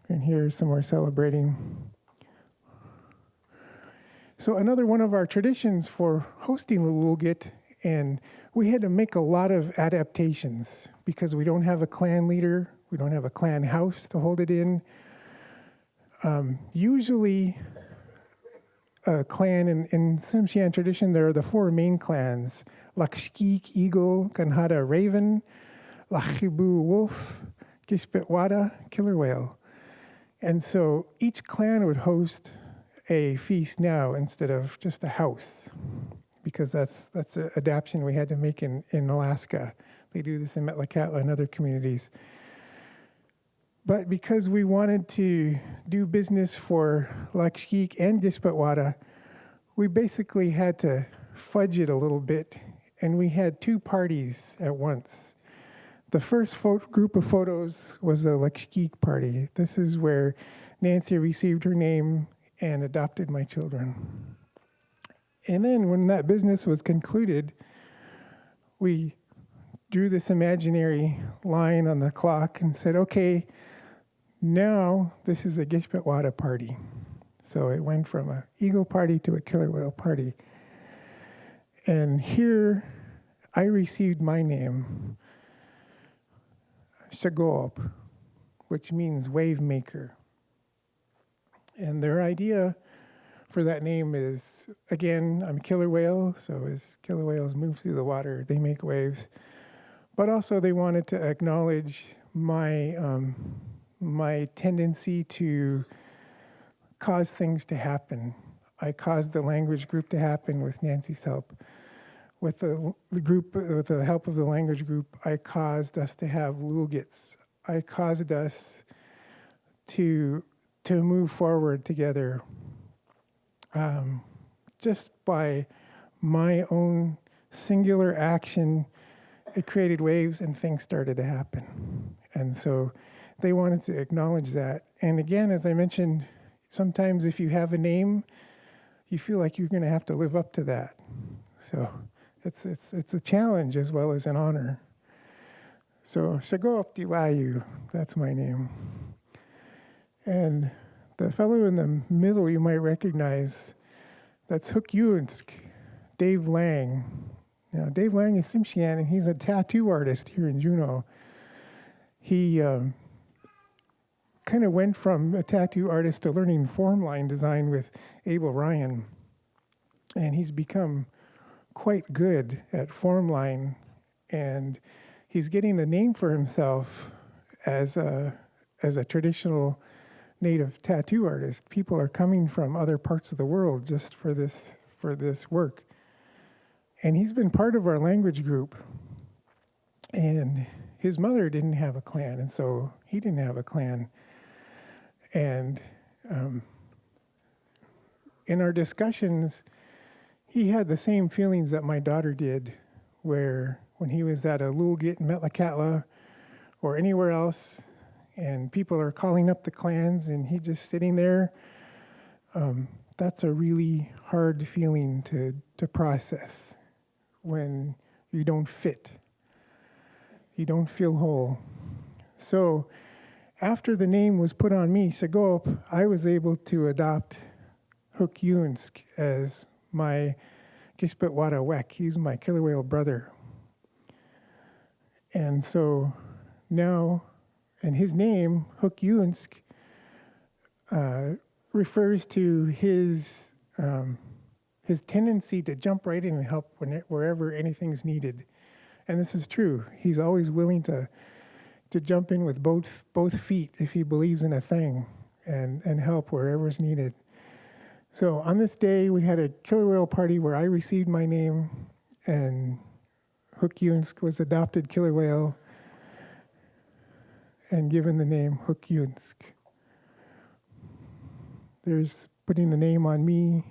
And here's some more celebrating. So another one of our traditions for hosting Lululgit, and we had to make a lot of adaptations because we don't have a clan leader, we don't have a clan house to hold it in. Usually, a clan in Ts'msyen tradition, there are the four main clans: Lakshkeek, Eagle, Kanhada, Raven, Lachibu, Wolf, Gishpetwada, Killer Whale. And so each clan would host a feast now instead of just a house, because that's an adaptation we had to make in Alaska. They do this in Metlakatla and other communities. But because we wanted to do business for Lakshkeek and Gishpetwada, we basically had to fudge it a little bit, and we had two parties at once. The first group of photos was the Lakshkeek party. This is where Nancy received her name and adopted my children. And then when that business was concluded, we drew this imaginary line on the clock and said, okay, now this is a Gishpetwada party. So it went from an eagle party to a killer whale party. And here I received my name, Shagop, which means wave maker. And their idea for that name is, again, I'm a killer whale, so as killer whales move through the water, they make waves. But also they wanted to acknowledge my my tendency to cause things to happen. I caused the language group to happen with Nancy's help. With the help of the language group, I caused us to have Lulgits. I caused us to move forward together just by my own singular action. It created waves and things started to happen. And so they wanted to acknowledge that. And again, as I mentioned, sometimes if you have a name, you feel like you're going to have to live up to that. So it's a challenge as well as an honor. So Shagop Diwayu, that's my name. And the fellow in the middle you might recognize, that's Hook Yuensk, Dave Lang. Now, Dave Lang is Ts'msyen, and he's a tattoo artist here in Juneau. He kind of went from a tattoo artist to learning form line design with Abel Ryan. And he's become quite good at form line, and he's getting a name for himself as a traditional native tattoo artist. People are coming from other parts of the world just for this work. And he's been part of our language group. And his mother didn't have a clan, and so he didn't have a clan. And in our discussions, he had the same feelings that my daughter did, where when he was at a Lulgit in Metlakatla or anywhere else, and people are calling up the clans, and he just sitting there. That's a really hard feeling to process when you don't fit. You don't feel whole. So after the name was put on me, Sagop, I was able to adopt Hukyunsk as my Kishpetwada Wek. He's my killer whale brother. And so now, and his name, Hukyunsk, refers to his tendency to jump right in and help wherever anything's needed. And this is true. He's always willing to jump in with both feet if he believes in a thing and help wherever's needed. So on this day, we had a killer whale party where I received my name, and Hukyunsk was adopted killer whale and given the name Hukyunsk. There's putting the name on me.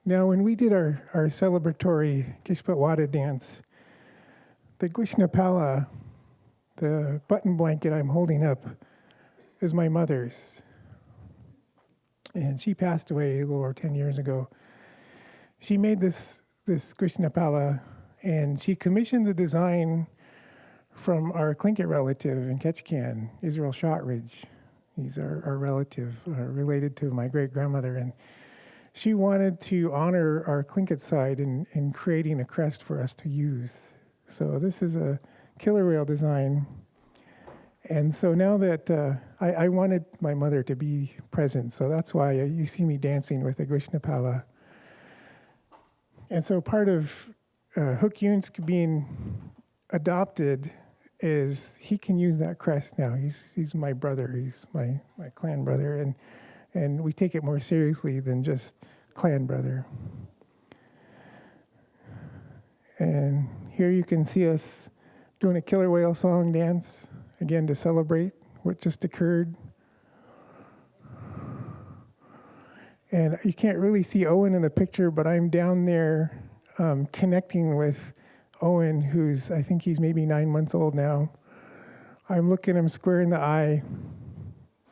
Now, when we did our celebratory Kishpetwada dance, the Gwishnapala, the button blanket I'm holding up, is my mother's. And she passed away a little over 10 years ago. She made this Gwishnapala, and she commissioned the design from our Tlingit relative in Ketchikan, Israel Shotridge. He's our relative, related to my great-grandmother. And she wanted to honor our Tlingit side in creating a crest for us to use. So this is a killer whale design. And so now that I wanted my mother to be present, so that's why you see me dancing with the Gwishnapala. And so part of Hukyunsk being adopted is he can use that crest now. He's my brother. He's my clan brother, and we take it more seriously than just clan brother. And here you can see us doing a killer whale song dance, again to celebrate what just occurred. And you can't really see Owen in the picture, but I'm down there connecting with Owen, I think he's maybe 9 months old now. I'm looking him square in the eye.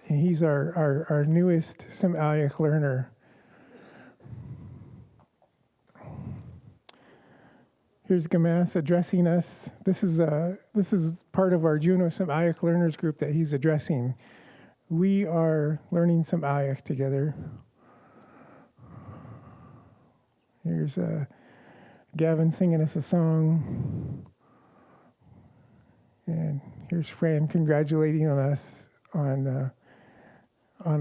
And he's our newest Ts'msyen learner. Here's Gamas addressing us. This is part of our Juneau Ts'msyen learners group that he's addressing. We are learning Ts'msyen together. Here's Gavin singing us a song. And here's Fran congratulating on us on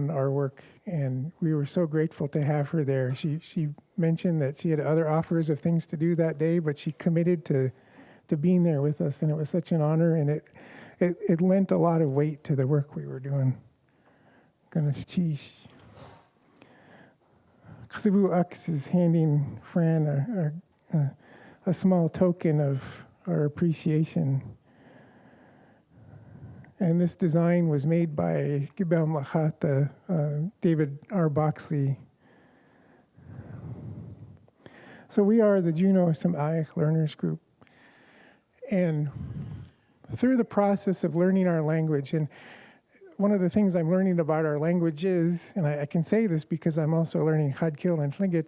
our work. And we were so grateful to have her there. She mentioned that she had other offers of things to do that day, but she committed to being there with us. And it was such an honor, and it lent a lot of weight to the work we were doing. Kasibu Ux is handing Fran a small token of our appreciation. And this design was made by Gibel Mlachata, David R. Boxley. So we are the Juneau Ts'msyen Learners Group. And through the process of learning our language, and one of the things I'm learning about our language is, and I can say this because I'm also learning Chadkil and Tlingit,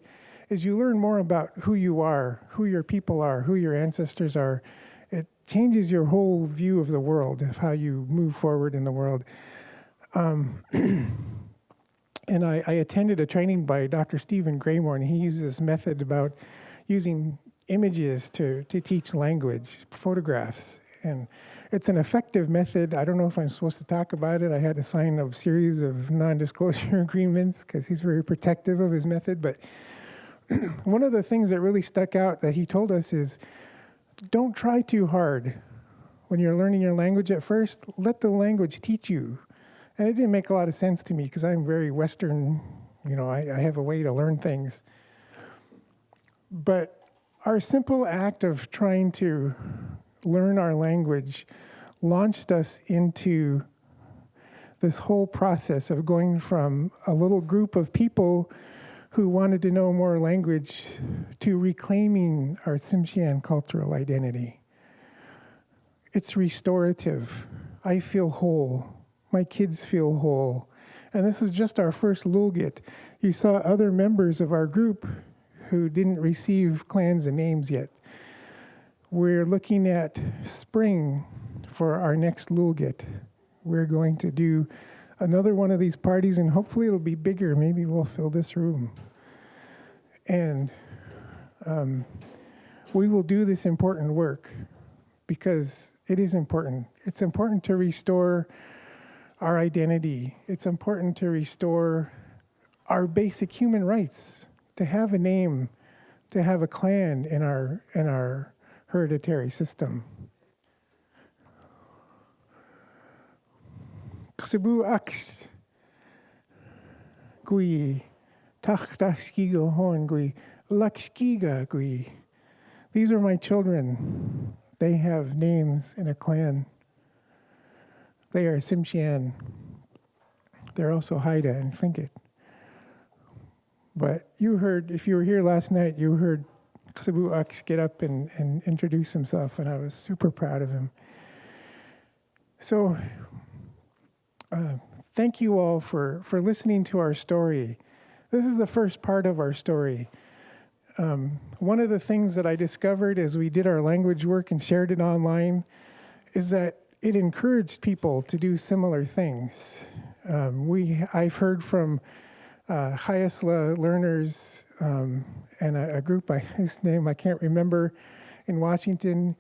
is you learn more about who you are, who your people are, who your ancestors are. It changes your whole view of the world, of how you move forward in the world. And I attended a training by Dr. Stephen Graymore, and he uses this method about using images to teach language, photographs. And it's an effective method. I don't know if I'm supposed to talk about it. I had to sign a series of non-disclosure agreements because he's very protective of his method. But one of the things that really stuck out that he told us is, don't try too hard when you're learning your language at first. Let the language teach you. And it didn't make a lot of sense to me because I'm very Western. I have a way to learn things. But our simple act of trying to learn our language launched us into this whole process of going from a little group of people who wanted to know more language, to reclaiming our Ts'msyen cultural identity. It's restorative. I feel whole. My kids feel whole. And this is just our first lulgit. You saw other members of our group who didn't receive clans and names yet. We're looking at spring for our next lulgit. We're going to do another one of these parties, and hopefully it'll be bigger. Maybe we'll fill this room. And we will do this important work because it is important. It's important to restore our identity. It's important to restore our basic human rights, to have a name, to have a clan in our hereditary system. Ksibu aks gui tachtaskiga horn gui lakskiga gui. These are my children. They have names in a clan. They are Ts'msyen. They're also Haida and Tlingit. But you heard, if you were here last night, you heard Ksibu Aks get up and introduce himself, and I was super proud of him. So, thank you all for listening to our story. This is the first part of our story. One of the things that I discovered as we did our language work and shared it online is that it encouraged people to do similar things. I've heard from Hyasla learners and a group whose name I can't remember in Washington,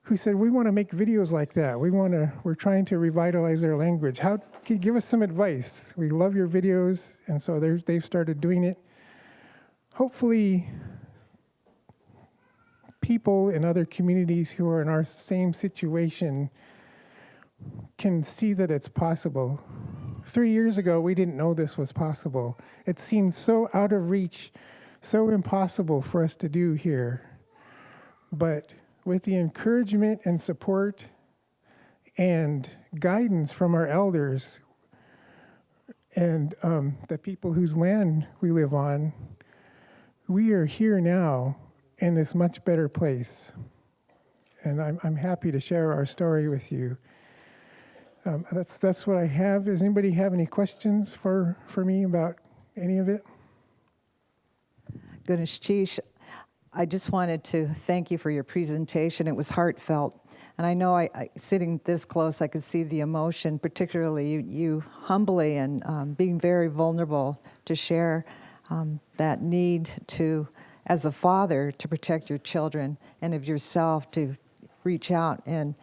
who said, we want to make videos like that. We're trying to revitalize our language. Can you give us some advice? We love your videos, and so they've started doing it. Hopefully, people in other communities who are in our same situation can see that it's possible. 3 years ago, we didn't know this was possible. It seemed so out of reach, so impossible for us to do here. But with the encouragement and support and guidance from our elders and the people whose land we live on, we are here now in this much better place. And I'm happy to share our story with you. That's what I have. Does anybody have any questions for me about any of it? Guneshish, I just wanted to thank you for your presentation. It was heartfelt. And I know I sitting this close, I could see the emotion, particularly you humbly and being very vulnerable to share that need to, as a father, to protect your children and of yourself to reach out and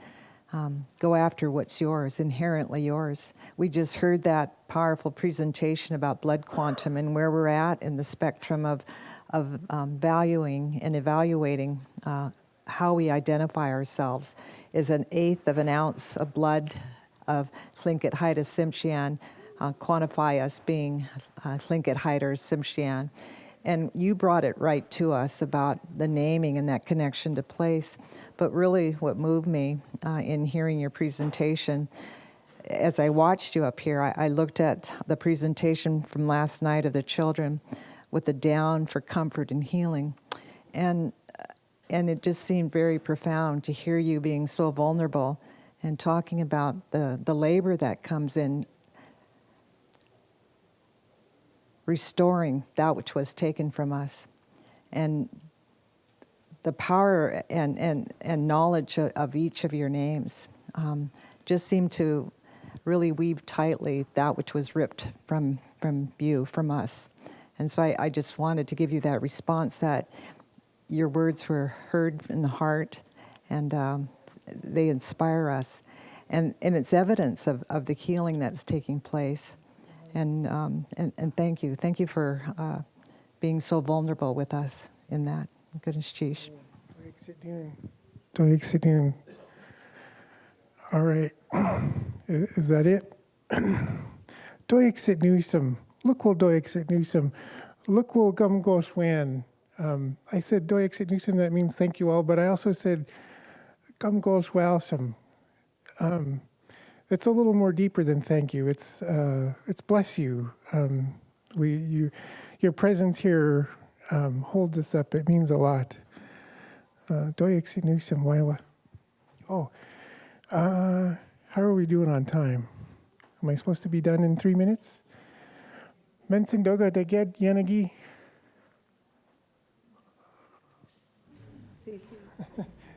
go after what's yours, inherently yours. We just heard that powerful presentation about blood quantum and where we're at in the spectrum of valuing and evaluating how we identify ourselves. Is an eighth of an ounce of blood of Tlingit Haida Ts'msyen quantify us being Tlingit Haida or Ts'msyen. And you brought it right to us about the naming and that connection to place. But really what moved me in hearing your presentation, as I watched you up here, I looked at the presentation from last night of the children with the down for comfort and healing. And it just seemed very profound to hear you being so vulnerable and talking about the labor that comes in restoring that which was taken from us, and the power and knowledge of each of your names just seemed to really weave tightly that which was ripped from you, from us. And so I just wanted to give you that response that your words were heard in the heart, and they inspire us. And it's evidence of the healing that's taking place. And thank you. Thank you for being so vulnerable with us in that. Goodness, Chish. All right. Is that it? Doik sit newsome. Look will doik sit newsome. Look will gum goshwan. I said doik sit newsome, that means thank you all, but I also said gum goshwalsome. It's a little more deeper than thank you. It's bless you. your presence here holds us up. It means a lot. Doyek sinusam waiwa. Oh, how are we doing on time? Am I supposed to be done in 3 minutes? Mensindoga deged yanagi.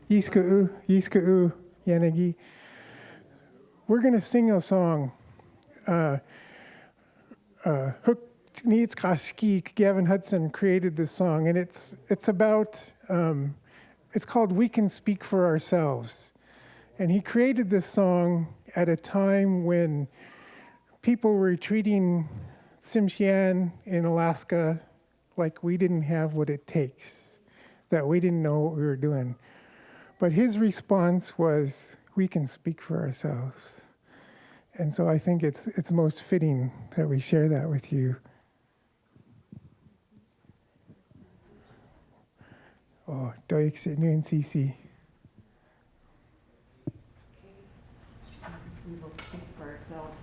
Yiska'u, yanagi. We're going to sing a song. Hook Needs Kaski, Gavin Hudson created this song, and it's about, it's called We Can Speak for Ourselves. And he created this song at a time when people were treating Ts'msyen in Alaska like we didn't have what it takes, that we didn't know what we were doing. But his response was, we can speak for ourselves. And so I think it's most fitting that we share that with you. Oh, Doyek Sitnun Sisi. We will speak for ourselves.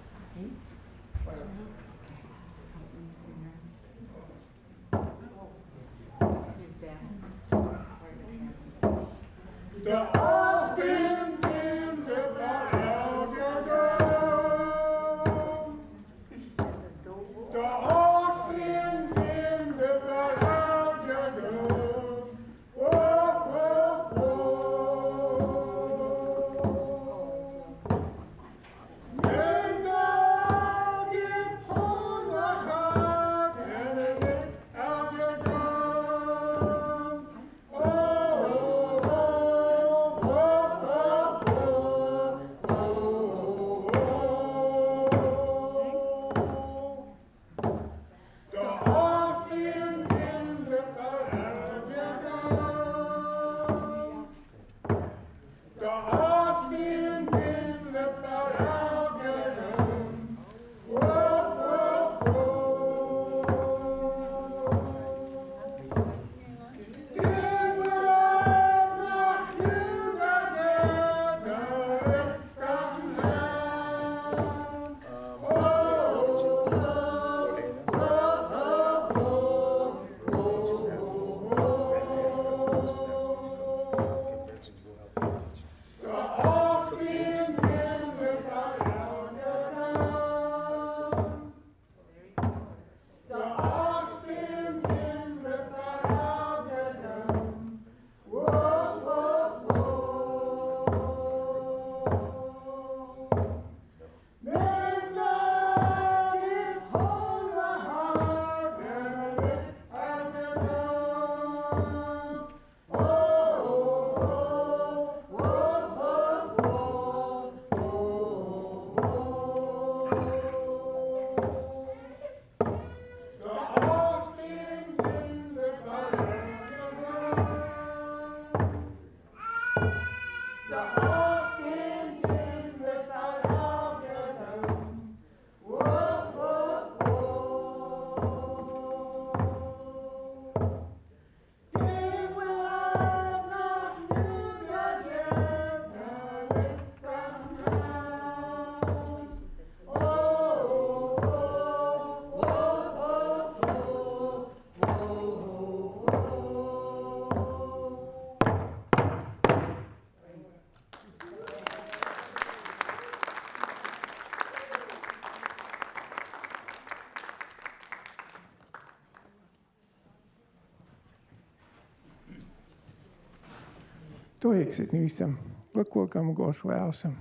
Doyek Sitnusam. Look, welcome, Goshwalsam.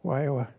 Waiwa.